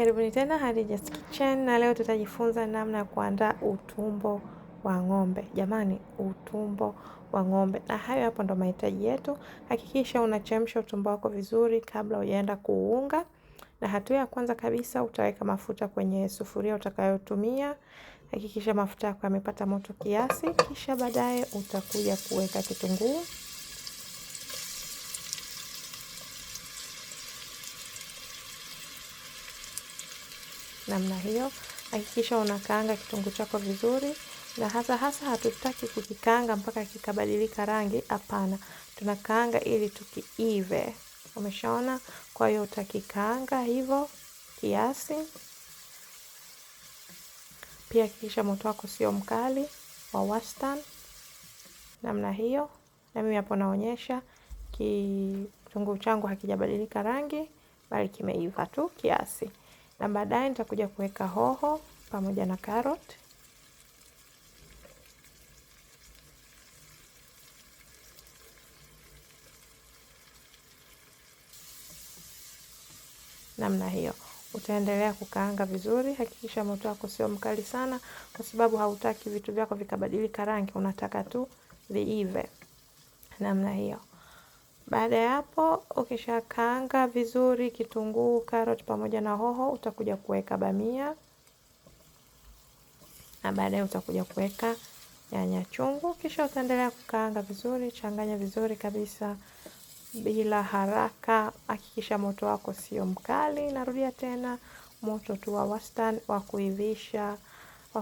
Karibuni tena Khadija's Kitchen, na leo tutajifunza namna ya kuandaa utumbo wa ng'ombe. Jamani, utumbo wa ng'ombe. Na hayo hapo ndo mahitaji yetu. Hakikisha unachemsha utumbo wako vizuri kabla hujaenda kuunga. Na hatua ya kwanza kabisa utaweka mafuta kwenye sufuria utakayotumia. Hakikisha mafuta yako yamepata moto kiasi, kisha baadaye utakuja kuweka kitunguu. Namna hiyo, hakikisha unakaanga kitunguu chako vizuri, na hasa hatutaki kukikaanga mpaka kikabadilika rangi. Hapana, tunakaanga ili tukiive. Umeshaona? Kwa hiyo utakikaanga hivyo kiasi. Pia hakikisha moto wako sio mkali, wa wastani. Namna hiyo, na mimi hapo naonyesha kitunguu changu hakijabadilika rangi, bali kimeiva tu kiasi. Na baadaye nitakuja kuweka hoho pamoja na carrot. Namna hiyo. Utaendelea kukaanga vizuri, hakikisha moto wako sio mkali sana kwa sababu hautaki vitu vyako vikabadilika rangi, unataka tu viive. Namna hiyo. Baada ya hapo, ukishakaanga vizuri kitunguu, carrot pamoja na hoho, utakuja kuweka bamia. Na baadaye utakuja kuweka nyanya chungu, kisha utaendelea kukaanga vizuri, changanya vizuri kabisa bila haraka. Hakikisha moto wako sio mkali, narudia tena, moto tu wa wastani wa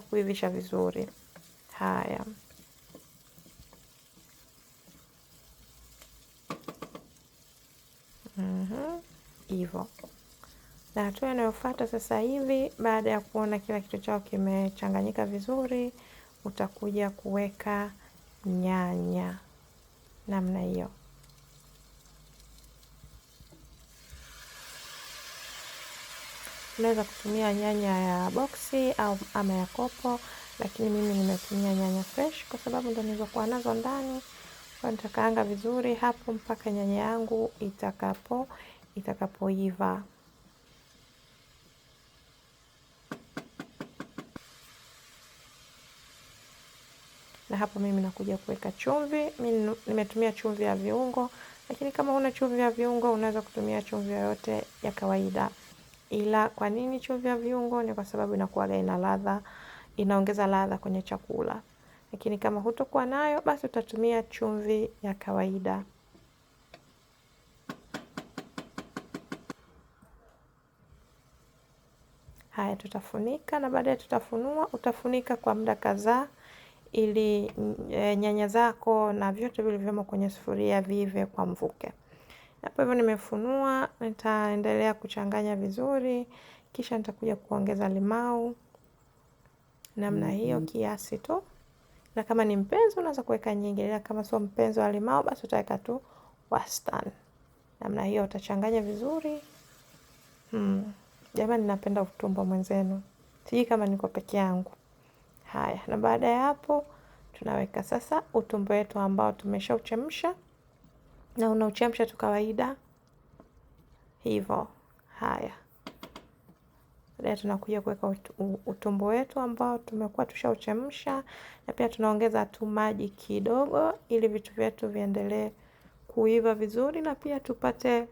kuivisha vizuri. Haya. Hivyo. Na hatua inayofuata sasa hivi, baada ya kuona kila kitu chao kimechanganyika vizuri, utakuja kuweka nyanya. Namna hiyo. Unaweza kutumia nyanya ya boksi au ama ya kopo, lakini mimi nimetumia nyanya fresh kwa sababu ndo nilizokuwa nazo ndani. Kwa nitakaanga vizuri hapo mpaka nyanya yangu itakapoiva. Na hapo mimi nakuja kuweka chumvi. Mimi nimetumia chumvi ya viungo, lakini kama huna chumvi ya viungo unaweza kutumia chumvi yoyote ya kawaida. Ila kwa nini chumvi ya viungo? Ni kwa sababu inakuwa ina ladha, inaongeza ladha kwenye chakula. Lakini kama hutokuwa nayo, basi utatumia chumvi ya kawaida. Haya, tutafunika na baadaye tutafunua. Utafunika kwa muda kadhaa ili nyanya zako na vyote vilivyomo kwenye sufuria viive kwa mvuke. Hapo hivyo nimefunua, nitaendelea kuchanganya vizuri, kisha nitakuja kuongeza limau. Namna hiyo kiasi tu. Na kama ni mpenzi unaweza kuweka nyingi, ila kama sio mpenzi wa limau basi utaweka tu wastani. Namna hiyo utachanganya vizuri. Jamani, napenda utumbo mwenzenu. Sijui kama niko peke yangu. Haya, na baada ya hapo tunaweka sasa utumbo wetu ambao tumeshauchemsha, na unauchemsha tu kawaida hivyo. Haya. Baadaye tunakuja kuweka utumbo wetu ambao tumekuwa tushauchemsha, na pia tunaongeza tu maji kidogo ili vitu vyetu viendelee kuiva vizuri, na pia tupate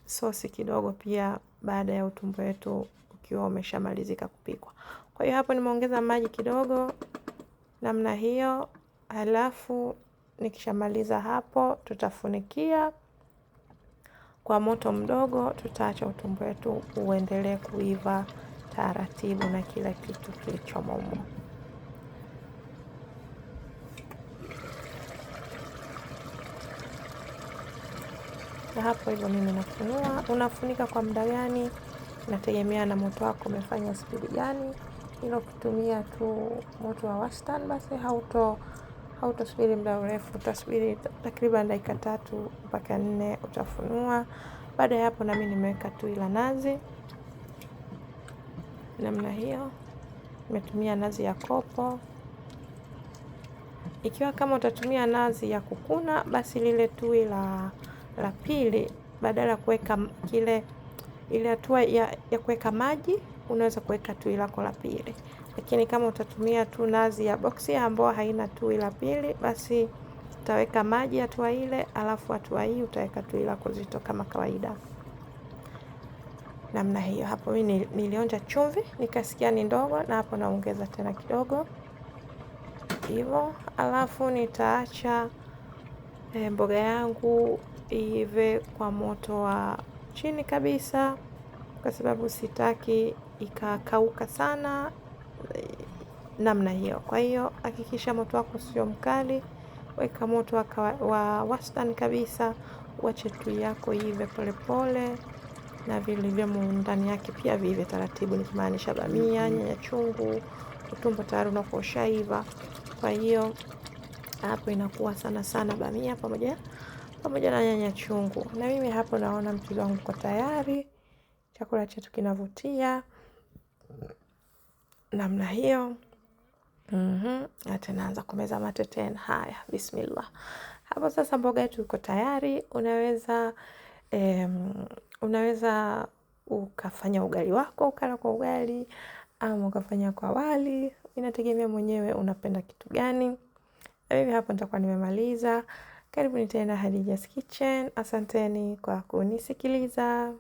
sosi kidogo pia baada ya utumbo wetu ukiwa umeshamalizika kupikwa. Kwa hiyo hapo nimeongeza maji kidogo namna hiyo. Halafu nikishamaliza hapo tutafunikia kwa moto mdogo, tutaacha utumbo wetu uendelee kuiva taratibu na kila kitu kilichomo humo. Na hapo hivyo mimi nafunua. Unafunika kwa muda gani? Inategemea na moto wako umefanya spidi gani. Ila ukitumia tu moto wa wastani basi hautosubiri muda mrefu, utasubiri takriban dakika 3 mpaka 4 utafunua. Baada ya hapo na mimi nimeweka tu ila nazi. Namna hiyo. Nimetumia nazi ya kopo. Ikiwa kama utatumia nazi ya kukuna, basi lile tui la pili badala kuweka ile hatua ya kuweka maji, unaweza kuweka tui lako la pili. Lakini kama utatumia tu nazi ya boksi ambayo haina tui la pili, basi utaweka maji hatua ile, alafu hatua hii utaweka tui lako zito kama kawaida. Namna hiyo. Hapo mimi nilionja chumvi, nikasikia ni ndogo, na hapo naongeza tena kidogo. Hivyo, alafu nitaacha mboga yangu iive kwa moto wa chini kabisa, kwa sababu sitaki ikakauka sana namna hiyo. Kwa hiyo hakikisha moto wako sio mkali, weka moto wa wastani kabisa, uache tui yako iive polepole, na vilivyomo ndani yake pia viive taratibu, nikimaanisha bamia, nyanya chungu, utumbo tayari unakuwa ushaiva. Kwa hiyo hapo inakuwa sana sana bamia pamoja na nyanya chungu. Na mimi hapo naona mchuzi wangu uko tayari. Chakula chetu kinavutia namna hiyo. Hata naanza kumeza mate tena. Haya, bismillah. Hapo sasa mboga yetu iko tayari. Unaweza ukafanya ugali wako, ukala kwa ugali, ama ukafanya kwa wali. Inategemea mwenyewe unapenda kitu gani. Na mimi hapo nitakuwa nimemaliza. Karibuni tena Khadija's Kitchen. Asanteni kwa kunisikiliza.